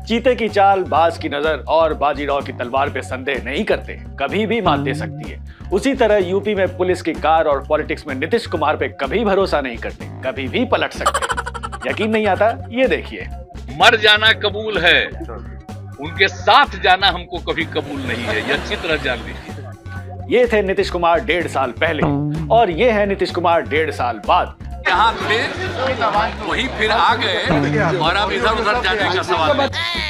चीते की चाल, बाज की नजर और बाजीराव की तलवार पे संदेह नहीं करते, कभी भी मात दे सकती है। उसी तरह यूपी में पुलिस की कार और पॉलिटिक्स में नीतीश कुमार पे कभी भरोसा नहीं करते, कभी भी पलट सकते। यकीन नहीं आता? ये देखिए। मर जाना कबूल है, उनके साथ जाना हमको कभी कबूल नहीं है, यह अच्छी तरह जान लीजिए। ये थे नीतीश कुमार 1.5 साल पहले और ये है नीतीश कुमार 1.5 साल बाद। यहाँ थे वही फिर आ गए और अब इधर उधर जाने का सवाल है।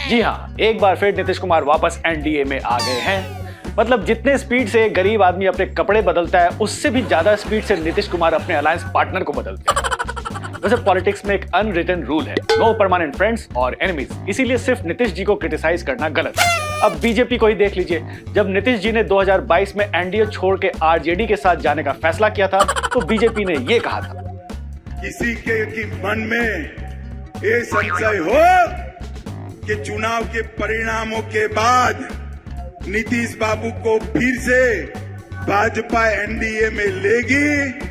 जी हाँ, एक बार फिर नीतीश कुमार वापस एनडीए में आ गए हैं। मतलब जितने स्पीड से एक गरीब आदमी अपने कपड़े बदलता है, उससे भी ज्यादा स्पीड से नीतीश कुमार अपने अलायंस पार्टनर को बदलते हैं। वैसे पॉलिटिक्स में एक अनरिटन रूल है, नो परमानेंट फ्रेंड्स और एनिमीज, इसीलिए सिर्फ नीतीश जी को क्रिटिसाइज करना गलत है। अब बीजेपी को ही देख लीजिए, जब नीतीश जी ने 2022 में एनडीए छोड़ के आरजेडी के साथ जाने का फैसला किया था, तो बीजेपी ने ये कहा था, किसी के मन में ये संशय हो कि चुनाव के परिणामों के बाद नीतीश बाबू को फिर से भाजपा एनडीए में लेगी,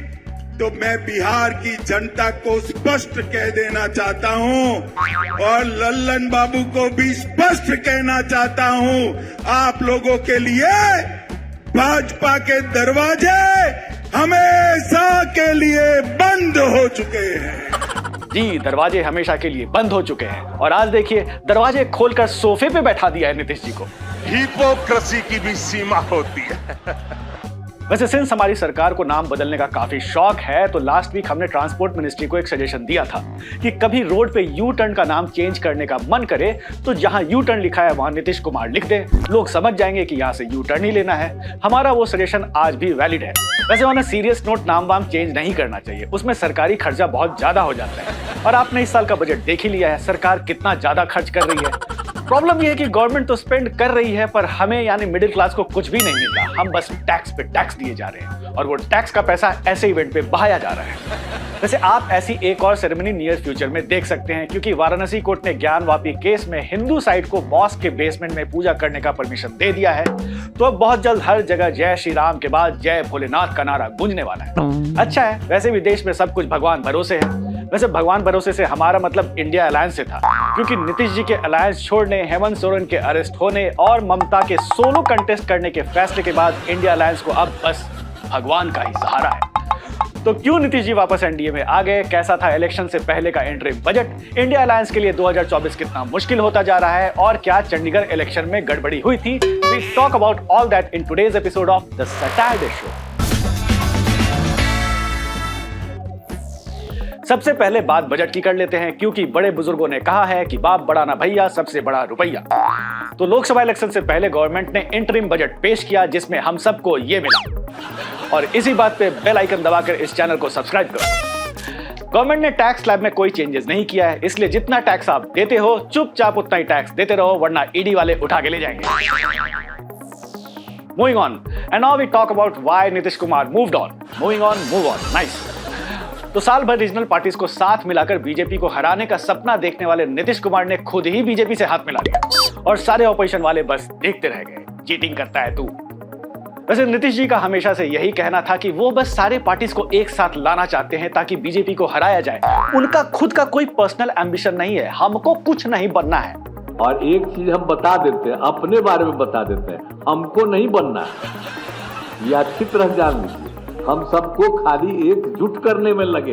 तो मैं बिहार की जनता को स्पष्ट कह देना चाहता हूं और लल्लन बाबू को भी स्पष्ट कहना चाहता हूं, आप लोगों के लिए भाजपा के दरवाजे हमेशा के लिए बंद हो चुके हैं। जी, दरवाजे हमेशा के लिए बंद हो चुके हैं और आज देखिए दरवाजे खोलकर सोफे पे बैठा दिया है नीतीश जी को। हिपोक्रेसी की भी सीमा होती है। वैसे सिंस हमारी सरकार को नाम बदलने का काफी शौक है, तो लास्ट वीक हमने ट्रांसपोर्ट मिनिस्ट्री को एक सजेशन दिया था कि कभी रोड पे यू टर्न का नाम चेंज करने का मन करे तो जहां यू टर्न लिखा है वहां नीतीश कुमार लिख दे, लोग समझ जाएंगे कि यहां से यू टर्न ही लेना है। हमारा वो सजेशन आज भी वैलिड है। वैसे ऑन अ सीरियस नोट, नाम वाम चेंज नहीं करना चाहिए, उसमें सरकारी खर्चा बहुत ज्यादा हो जाता है और आपने इस साल का बजट देख ही लिया है, सरकार कितना ज्यादा खर्च कर रही है। प्रॉब्लम यह है कि गवर्नमेंट तो स्पेंड कर रही है, पर हमें यानी मिडिल क्लास को कुछ भी नहीं मिलता। हम बस टैक्स पे टैक्स दिए जा रहे हैं और वो टैक्स का पैसा ऐसे इवेंट पे बहाया जा रहा है। वैसे आप ऐसी एक और सेरेमनी नियर फ्यूचर में देख सकते हैं, क्योंकि वाराणसी कोर्ट ने ज्ञान वापी केस में हिंदू साइट को मॉस्क के बेसमेंट में पूजा करने का परमिशन दे दिया है। तो अब बहुत जल्द हर जगह जय श्री राम के बाद जय भोलेनाथ का नारा गूंजने वाला है। अच्छा है, वैसे भी देश में सब कुछ भगवान भरोसे है। वैसे भगवान भरोसे से हमारा मतलब इंडिया अलायंस से था, क्योंकि नीतीश जी के अलायंस छोड़ने, हेमंत सोरेन के अरेस्ट होने और ममता के सोलो कंटेस्ट करने के फैसले के बाद इंडिया अलायंस को अब बस भगवान का ही सहारा है। तो क्यों नीतीश जी वापस एनडीए में आ गए? कैसा था इलेक्शन से पहले का इंटरिम बजट? इंडिया अलायंस के लिए 2024 कितना मुश्किल होता जा रहा है? और क्या चंडीगढ़ इलेक्शन में गड़बड़ी हुई थी? We talk about all that in today's episode of the Saturday show. सबसे पहले बात बजट की कर लेते हैं, क्योंकि बड़े बुजुर्गों ने कहा है कि बाप बड़ा ना भैया, सबसे बड़ा रुपया। तो लोकसभा इलेक्शन से पहले गवर्नमेंट ने इंटरिम बजट पेश किया, जिसमें हम सबको ये मिला और इसी बात पे बेल आइकन दबाकर इस चैनल को सब्सक्राइब करो। गवर्नमेंट ने टैक्स स्लैब में कोई चेंजेस नहीं किया है, इसलिए जितना टैक्स आप देते हो चुपचाप उतना ही टैक्स देते रहो, वरना ईडी वाले उठा के ले जाएंगे। Moving on, and now we talk about why Nitish Kumar moved on. Moving on, move on, nice. तो साल भर रीजनल पार्टीज को साथ मिलाकर बीजेपी को हराने का सपना देखने वाले नीतीश कुमार ने खुद ही बीजेपी से हाथ मिला लिया और सारे ऑपोजिशन वाले बस देखते रह गए। चीटिंग करता है तू। वैसे नीतीश जी का हमेशा से यही कहना था कि वो बस सारे पार्टीज को एक साथ लाना चाहते हैं ताकि बीजेपी को हराया जाए। उनका खुद का कोई पर्सनल एम्बिशन नहीं है, हमको कुछ नहीं बनना है। और एक चीज हम बता देते हैं, अपने बारे में बता देते हैं, हमको नहीं बनना है। ये अच्छी तरह जान लीजिए, हम सबको खाली एकजुट करने में लगे।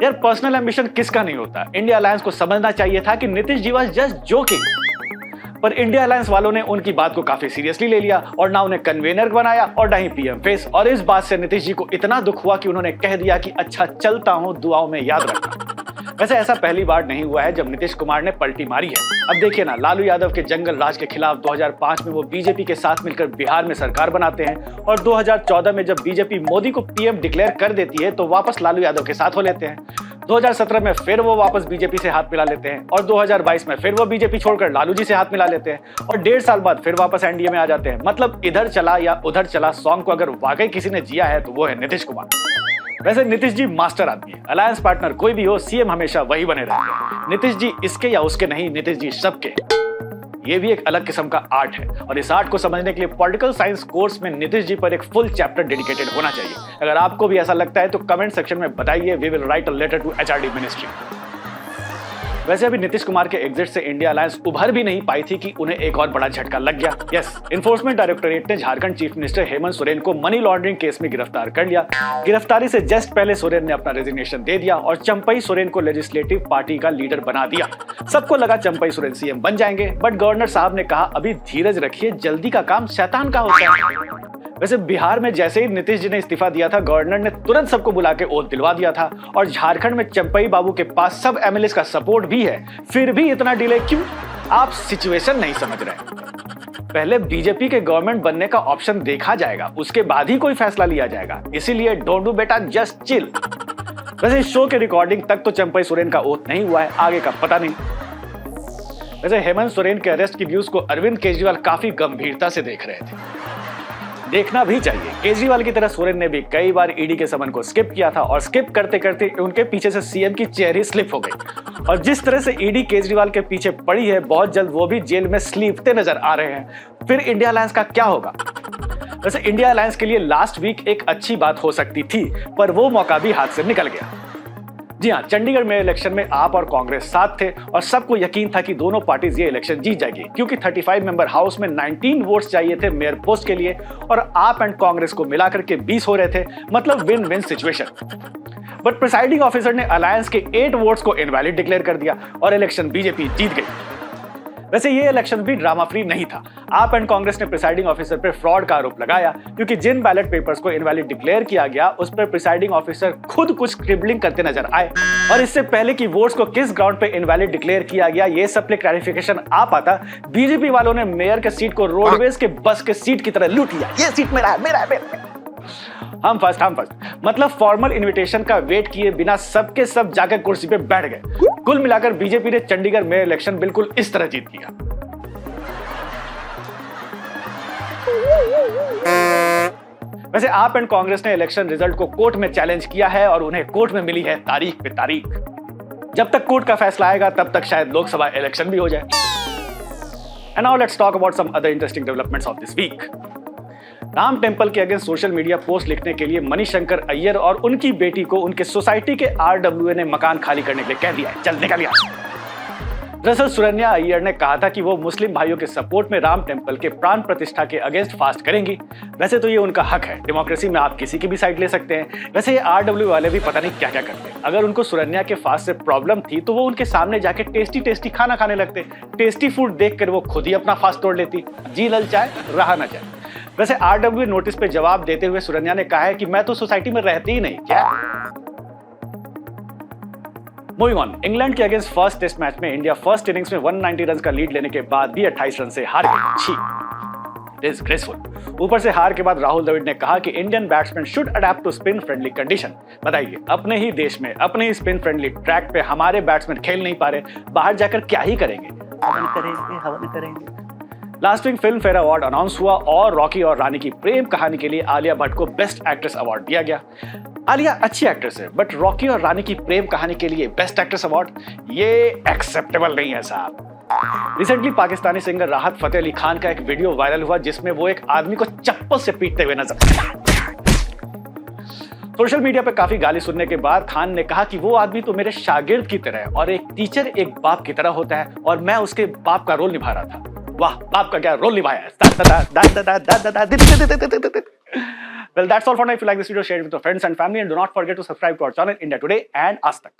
यार पर्सनल एम्बिशन किसका नहीं होता? इंडिया अलायंस को समझना चाहिए था कि Nitish ji was just joking, पर इंडिया अलायंस वालों ने उनकी बात को काफी सीरियसली ले लिया और ना उन्हें कन्वेनर बनाया और ना ही पीएम फेस। और इस बात से नीतीश जी को इतना दुख हुआ कि उन्होंने कह दिया कि अच्छा चलता हूं, दुआओं में याद रखना। वैसे ऐसा पहली बार नहीं हुआ है जब नीतीश कुमार ने पलटी मारी है। अब देखिए ना, लालू यादव के जंगल राज के खिलाफ 2005 में वो बीजेपी के साथ मिलकर बिहार में सरकार बनाते हैं और 2014 में जब बीजेपी मोदी को पीएम डिक्लेयर कर देती है तो वापस लालू यादव के साथ हो लेते हैं। 2017 में फिर वो वापस बीजेपी से हाथ मिला लेते हैं और 2022 में फिर वो बीजेपी छोड़कर लालू जी से हाथ मिला लेते हैं और 1.5 साल बाद फिर वापस एनडीए में आ जाते हैं। मतलब इधर चला या उधर चला सॉन्ग को अगर वाकई किसी ने जिया है तो वो है नीतीश कुमार। वैसे नीतीश जी मास्टर आदमी है, अलायंस पार्टनर कोई भी हो, सीएम हमेशा वही बने रहते हैं। नीतीश जी इसके या उसके नहीं, नीतीश जी सबके। ये भी एक अलग किस्म का आर्ट है और इस आर्ट को समझने के लिए पॉलिटिकल साइंस कोर्स में नीतीश जी पर एक फुल चैप्टर डेडिकेटेड होना चाहिए। अगर आपको भी ऐसा लगता है तो कमेंट सेक्शन में बताइए, we will write a letter to HRD ministry. वैसे अभी नीतीश कुमार के एग्जिट से इंडिया अलायंस उभर भी नहीं पाई थी कि उन्हें एक और बड़ा झटका लग गया। यस, इन्फोर्समेंट डायरेक्टोरेट ने झारखंड चीफ मिनिस्टर हेमंत सोरेन को मनी लॉन्ड्रिंग केस में गिरफ्तार कर लिया। गिरफ्तारी से जस्ट पहले सोरेन ने अपना रेजिग्नेशन दे दिया और चंपई सोरेन को लेजिस्लेटिव पार्टी का लीडर बना दिया। सबको लगा चंपई सोरेन सीएम बन जाएंगे, बट गवर्नर साहब ने कहा अभी धीरज रखिए, जल्दी का काम शैतान का होता है। वैसे बिहार में जैसे ही नीतीश जी ने इस्तीफा दिया था, गवर्नर ने तुरंत सबको बुला के ओथ दिलवा दिया था और झारखंड में चंपई बाबू के पास सब एमएलए का सपोर्ट भी है, फिर भी इतना डिले क्यों? आप सिचुएशन नहीं समझ रहे। पहले बीजेपी के गवर्नमेंट बनने का ऑप्शन देखा जाएगा, उसके बाद ही कोई फैसला लिया जाएगा, इसीलिए डोंट डू बेटा, जस्ट चिल। वैसे इस शो के रिकॉर्डिंग तक तो चंपई सोरेन का ओथ नहीं हुआ है, आगे का पता नहीं। वैसे हेमंत सोरेन के अरेस्ट की न्यूज को अरविंद केजरीवाल काफी गंभीरता से देख रहे थे। देखना भी चाहिए, केजरीवाल की तरह सोरेन ने भी कई बार ईडी के समन को स्किप किया था और स्किप करते करते उनके पीछे से सीएम की चेयर ही स्लिप हो गई। और जिस तरह से ईडी केजरीवाल के पीछे पड़ी है, बहुत जल्द वो भी जेल में स्लीपते नजर आ रहे हैं। फिर इंडिया अलायंस का क्या होगा? वैसे इंडिया अलायंस के लिए लास्ट वीक एक अच्छी बात हो सकती थी, पर वो मौका भी हाथ से निकल गया। जी हाँ, चंडीगढ़ में इलेक्शन में आप और कांग्रेस साथ थे और सबको यकीन था कि दोनों पार्टीज ये इलेक्शन जीत जाएगी, क्योंकि 35 मेंबर हाउस में 19 वोट्स चाहिए थे मेयर पोस्ट के लिए और आप एंड कांग्रेस को मिलाकर के 20 हो रहे थे, मतलब win win situation. But presiding officer ने अलायंस के 8 वोट्स को इनवैलिड डिक्लेयर कर दिया और इलेक्शन बीजेपी जीत गई। वैसे ये इलेक्शन भी ड्रामा फ्री नहीं था। आप एंड कांग्रेस ने प्रिसाइडिंग ऑफिसर पर फ्रॉड का आरोप लगाया, क्योंकि जिन बैलेट पेपर्स को इनवैलिड डिक्लेयर किया गया उस पर प्रिसाइडिंग ऑफिसर खुद कुछ स्क्रिबलिंग करते नजर आए और इससे पहले कि वोट्स को किस ग्राउंड पे इनवैलिड डिक्लेयर किया गया ये सब पे क्लैरिफिकेशन आ पाता, बीजेपी वालों ने मेयर के सीट को रोडवेज के बस के सीट की तरह लूट लिया। ये सीट मेरा है, मेरा है, मेरा है। हम फर्स्ट मतलब फॉर्मल इनविटेशन का वेट किए बिना सबके सब जाकर कुर्सी पे बैठ गए। कुल मिलाकर बीजेपी ने चंडीगढ़ मेयर इलेक्शन बिल्कुल इस तरह जीत लिया। वैसे आप एंड कांग्रेस ने इलेक्शन रिजल्ट को कोर्ट में चैलेंज किया है और उन्हें कोर्ट में मिली है तारीख पे तारीख। जब तक कोर्ट का फैसला आएगा तब तक शायद लोकसभा इलेक्शन भी हो जाए। And now let's talk about some other interesting developments of this week. Ram temple के अगेंस्ट सोशल मीडिया पोस्ट लिखने के लिए मणिशंकर अय्यर और उनकी बेटी को उनके सोसाइटी के आरडब्ल्यूए ने मकान खाली करने के लिए कह दिया है। चल निकल यहाँ। दरअसल सुरन्या अय्यर ने कहा था कि वो मुस्लिम भाइयों के सपोर्ट में राम टेंपल के प्राण प्रतिष्ठा के अगेंस्ट फास्ट करेंगी। वैसे तो ये उनका हक है, डेमोक्रेसी में आप किसी की भी साइड ले सकते हैं। वैसे ये आरडब्ल्यू वाले भी पता नहीं क्या क्या करते हैं। अगर उनको सुरन्या के फास्ट से प्रॉब्लम थी तो वो उनके सामने जाके टेस्टी टेस्टी खाना खाने लगते। टेस्टी फूड देखकर वो खुद ही अपना फास्ट तोड़ लेती। जी ललचाए रहा न जाए। वैसे आरडब्ल्यू नोटिस पे जवाब देते हुए सुरन्या ने कहा है कि मैं तो सोसाइटी में रहती ही नहीं। क्या? मूविंग ऑन, इंग्लैंड के अगेंस्ट फर्स्ट टेस्ट मैच में इंडिया फर्स्ट इनिंग्स में 190 रन का लीड लेने के बाद भी 28 रन से हार गई। छी, डिसग्रेसफुल। ऊपर से हार के बाद राहुल द्रविड़ ने कहा कि Indian batsman should adapt to spin friendly condition. बताइए, अपने ही देश में अपने ही स्पिन फ्रेंडली ट्रैक पे हमारे बैट्समैन खेल नहीं पा रहे, बाहर जाकर क्या ही करेंगे? हवन करेंगे। Last week Filmfare award announce हुआ और रॉकी और रानी की प्रेम कहानी के लिए आलिया भट्ट को बेस्ट एक्ट्रेस अवार्ड दिया गया। आलिया अच्छी एक्ट्रेस है, बट रॉकी और रानी की प्रेम कहानी के लिए बेस्ट एक्ट्रेस अवार्ड ये एक्सेप्टेबल नहीं है साहब। रिसेंटली पाकिस्तानी सिंगर राहत फतेह अली खान का एक वीडियो वायरल हुआ जिसमें वो एक आदमी को चप्पल से पीटते हुए नजर आए। सोशल मीडिया पे काफी गाली सुनने के बाद खान ने कहा कि वो आदमी तो मेरे शागिर्द की तरह है और एक टीचर एक बाप की तरह होता है और मैं उसके बाप का रोल निभा रहा था। वाह, बाप का क्या रोल निभाया है। Well, that's all for now. If you like this video, share it with your friends and family and do not forget to subscribe to our channel India Today and Aaj Tak.